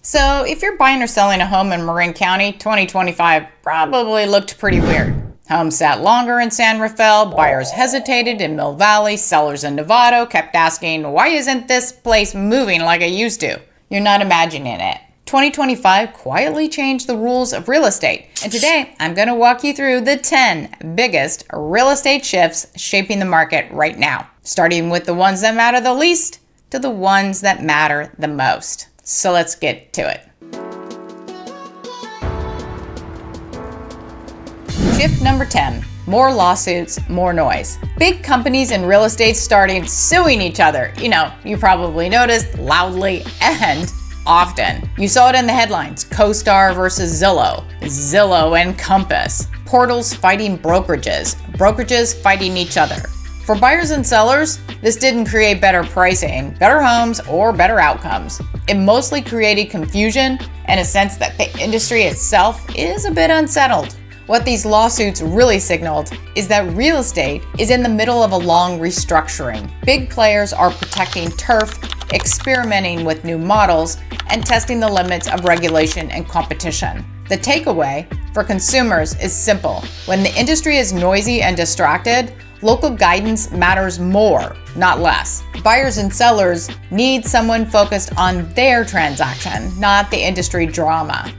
So if you're buying or selling a home in Marin County, 2025 probably looked pretty weird. Homes sat longer in San Rafael, buyers hesitated in Mill Valley, sellers in Novato kept asking, why isn't this place moving like it used to? You're not imagining it. 2025 quietly changed the rules of real estate, and today I'm going to walk you through the 10 biggest real estate shifts shaping the market right now, starting with the ones that matter the least to the ones that matter the most. So let's get to it. Shift number 10, more lawsuits, more noise. Big companies in real estate started suing each other. You probably noticed loudly and often. You saw it in the headlines, CoStar versus Zillow, Zillow and Compass, portals fighting brokerages, brokerages fighting each other. For buyers and sellers, this didn't create better pricing, better homes, or better outcomes. It mostly created confusion and a sense that the industry itself is a bit unsettled. What these lawsuits really signaled is that real estate is in the middle of a long restructuring. Big players are protecting turf, experimenting with new models, and testing the limits of regulation and competition. The takeaway for consumers is simple. When the industry is noisy and distracted, local guidance matters more, not less. Buyers and sellers need someone focused on their transaction, not the industry drama.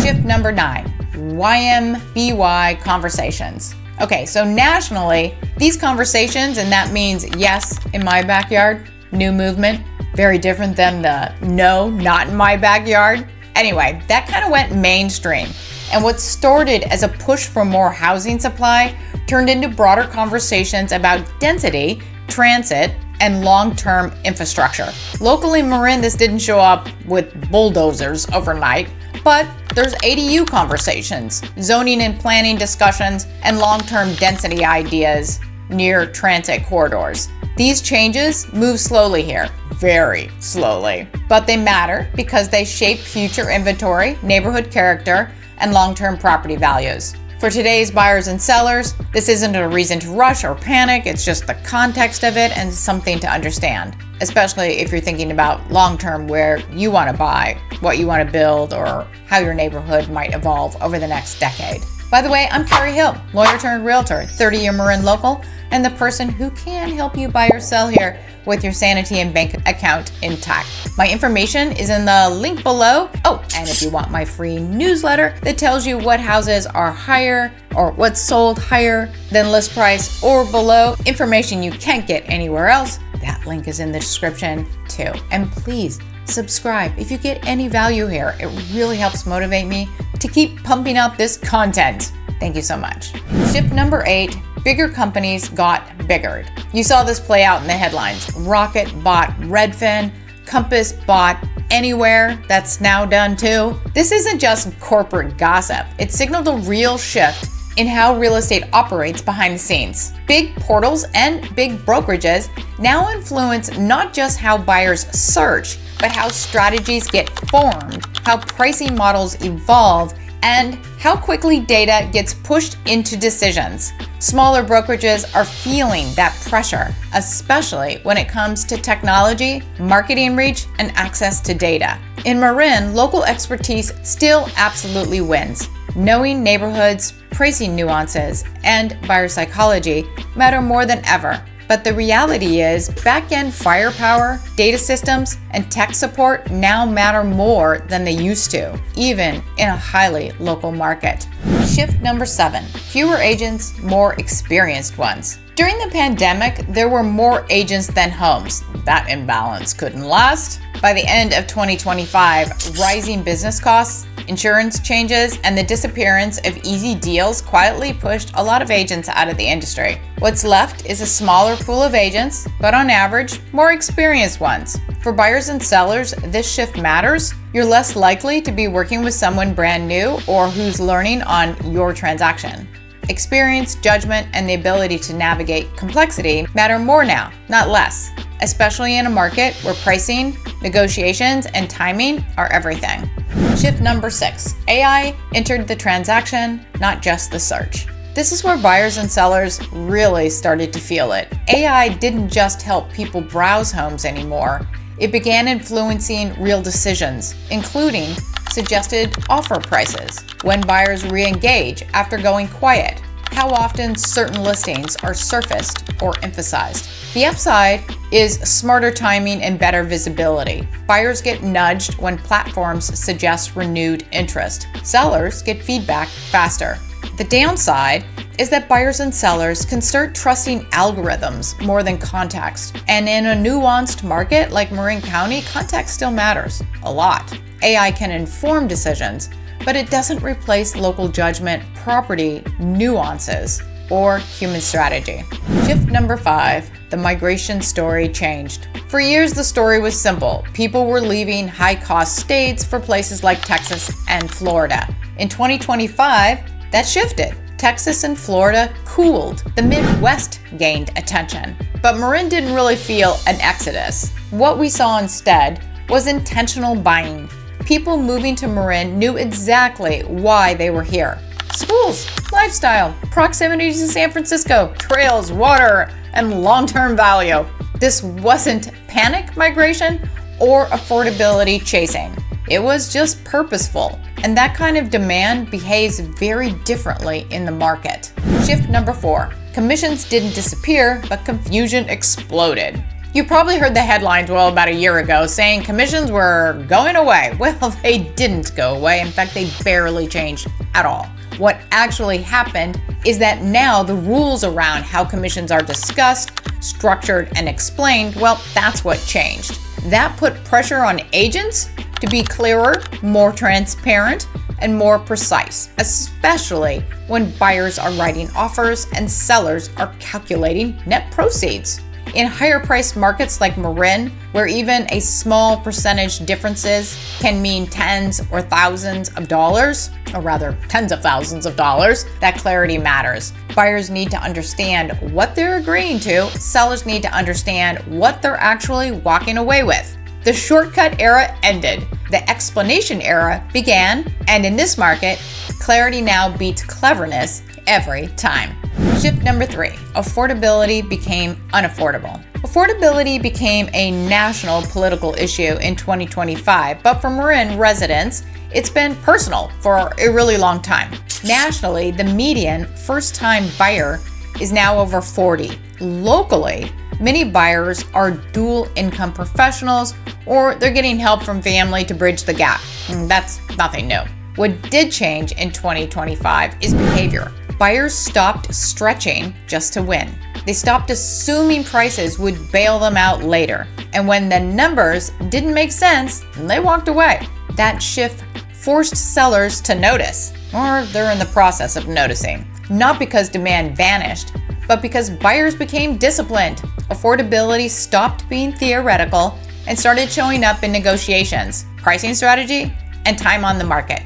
Shift number 9, YIMBY conversations. Okay, so nationally, these conversations, and that means yes, in my backyard, new movement, very different than the no, not in my backyard. Anyway, that kind of went mainstream. And what started as a push for more housing supply turned into broader conversations about density, transit, and long-term infrastructure. Locally in Marin, this didn't show up with bulldozers overnight, but there's ADU conversations, zoning and planning discussions, and long-term density ideas near transit corridors. These changes move slowly here, very slowly, but they matter because they shape future inventory, neighborhood character, and long-term property values. For today's buyers and sellers, this isn't a reason to rush or panic, it's just the context of it and something to understand, especially if you're thinking about long-term where you want to buy, what you want to build, or how your neighborhood might evolve over the next decade. By the way, I'm Carrie Hill, lawyer turned realtor, 30-year Marin local, and the person who can help you buy or sell here with your sanity and bank account intact. My information is in the link below. Oh, and if you want my free newsletter that tells you what houses are higher or what's sold higher than list price or below, information you can't get anywhere else, that link is in the description too. And please subscribe if you get any value here. It really helps motivate me to keep pumping out this content. Thank you so much. Shift number 8, bigger companies got biggered. You saw this play out in the headlines. Rocket bought Redfin, Compass bought Anywhere, that's now done too. This isn't just corporate gossip. It signaled a real shift in how real estate operates behind the scenes. Big portals and big brokerages now influence not just how buyers search, but how strategies get formed, how pricing models evolve, and how quickly data gets pushed into decisions. Smaller brokerages are feeling that pressure, especially when it comes to technology, marketing reach, and access to data. In Marin, local expertise still absolutely wins. Knowing neighborhoods, pricing nuances, and buyer psychology matter more than ever. But the reality is, back-end firepower, data systems, and tech support now matter more than they used to, even in a highly local market. Shift number 7, fewer agents, more experienced ones. During the pandemic, there were more agents than homes. That imbalance couldn't last. By the end of 2025, rising business costs, insurance changes, and the disappearance of easy deals quietly pushed a lot of agents out of the industry. What's left is a smaller pool of agents, but on average, more experienced ones. For buyers and sellers, this shift matters. You're less likely to be working with someone brand new or who's learning on your transaction. Experience, judgment, and the ability to navigate complexity matter more now, not less, especially in a market where pricing, negotiations, and timing are everything. Shift number 6, AI entered the transaction, not just the search. This is where buyers and sellers really started to feel it. AI didn't just help people browse homes anymore. it began influencing real decisions, including suggested offer prices, when buyers re-engage after going quiet, how often certain listings are surfaced or emphasized. The upside is smarter timing and better visibility. Buyers get nudged when platforms suggest renewed interest. Sellers get feedback faster. The downside is that buyers and sellers can start trusting algorithms more than context. And in a nuanced market like Marin County, context still matters a lot. AI can inform decisions, but it doesn't replace local judgment, property nuances, or human strategy. Shift number 5, the migration story changed. For years, the story was simple. People were leaving high-cost states for places like Texas and Florida. In 2025, that shifted. Texas and Florida cooled. The Midwest gained attention. But Marin didn't really feel an exodus. What we saw instead was intentional buying. People moving to Marin knew exactly why they were here. Schools, lifestyle, proximity to San Francisco, trails, water, and long-term value. This wasn't panic migration or affordability chasing. It was just purposeful. And that kind of demand behaves very differently in the market. Shift number 4. Commissions didn't disappear, but confusion exploded. You probably heard the headlines, about a year ago saying commissions were going away. Well, they didn't go away. In fact, they barely changed at all. What actually happened is that now the rules around how commissions are discussed, structured, and explained, that's what changed. That put pressure on agents to be clearer, more transparent, and more precise, especially when buyers are writing offers and sellers are calculating net proceeds. In higher priced markets like Marin, where even a small percentage differences can mean tens or thousands of dollars, or rather tens of thousands of dollars, that clarity matters. Buyers need to understand what they're agreeing to. Sellers need to understand what they're actually walking away with. The shortcut era ended. The explanation era began, and in this market, clarity now beats cleverness every time. Shift number 3, affordability became unaffordable. Affordability became a national political issue in 2025, but for Marin residents, it's been personal for a really long time. Nationally, the median first-time buyer is now over 40. Locally, many buyers are dual income professionals or they're getting help from family to bridge the gap. That's nothing new. What did change in 2025 is behavior. Buyers stopped stretching just to win. They stopped assuming prices would bail them out later. And when the numbers didn't make sense, they walked away. That shift forced sellers to notice, or they're in the process of noticing. Not because demand vanished, but because buyers became disciplined. Affordability stopped being theoretical and started showing up in negotiations, pricing strategy, and time on the market.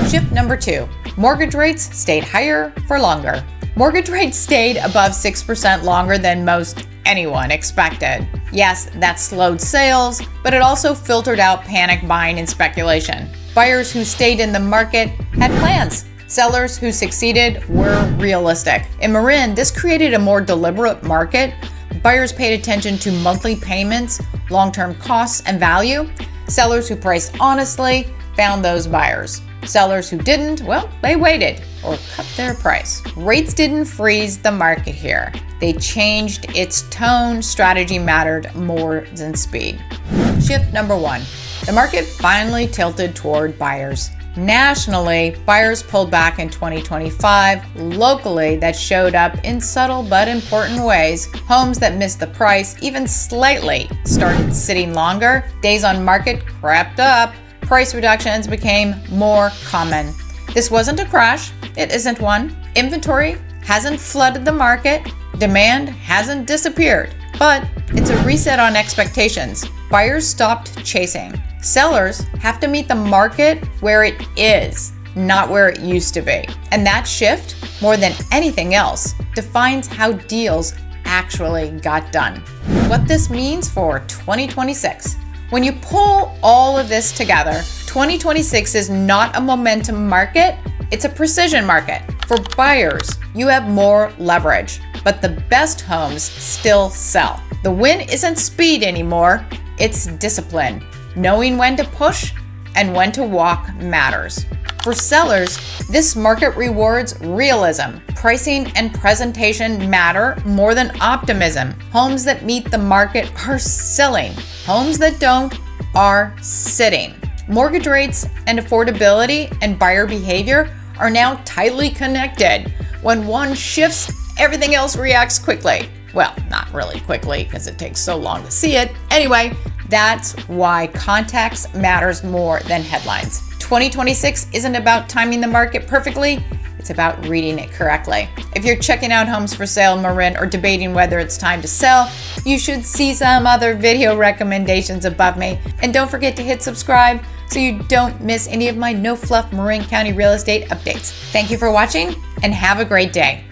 Shift number 2, mortgage rates stayed higher for longer. Mortgage rates stayed above 6% longer than most anyone expected. Yes, that slowed sales, but it also filtered out panic buying and speculation. Buyers who stayed in the market had plans. Sellers who succeeded were realistic. In Marin, this created a more deliberate market. Buyers paid attention to monthly payments, long-term costs, and value. Sellers who priced honestly found those buyers. Sellers who didn't, they waited or cut their price. Rates didn't freeze the market here. They changed its tone. Strategy mattered more than speed. Shift number 1. The market finally tilted toward buyers. Nationally, buyers pulled back in 2025. Locally, that showed up in subtle but important ways. Homes that missed the price, even slightly, started sitting longer. Days on market crept up. Price reductions became more common. This wasn't a crash. It isn't one. Inventory hasn't flooded the market. Demand hasn't disappeared. But it's a reset on expectations. Buyers stopped chasing. Sellers have to meet the market where it is, not where it used to be. And that shift, more than anything else, defines how deals actually got done. What this means for 2026. When you pull all of this together, 2026 is not a momentum market, it's a precision market. For buyers, you have more leverage, but the best homes still sell. The win isn't speed anymore, it's discipline. Knowing when to push and when to walk matters. For sellers, this market rewards realism. Pricing and presentation matter more than optimism. Homes that meet the market are selling. Homes that don't are sitting. Mortgage rates and affordability and buyer behavior are now tightly connected. When one shifts, everything else reacts quickly. Well, not really quickly because it takes so long to see it. Anyway, that's why context matters more than headlines. 2026 isn't about timing the market perfectly, it's about reading it correctly. If you're checking out homes for sale in Marin or debating whether it's time to sell, you should see some other video recommendations above me. And don't forget to hit subscribe so you don't miss any of my no-fluff Marin County real estate updates. Thank you for watching and have a great day.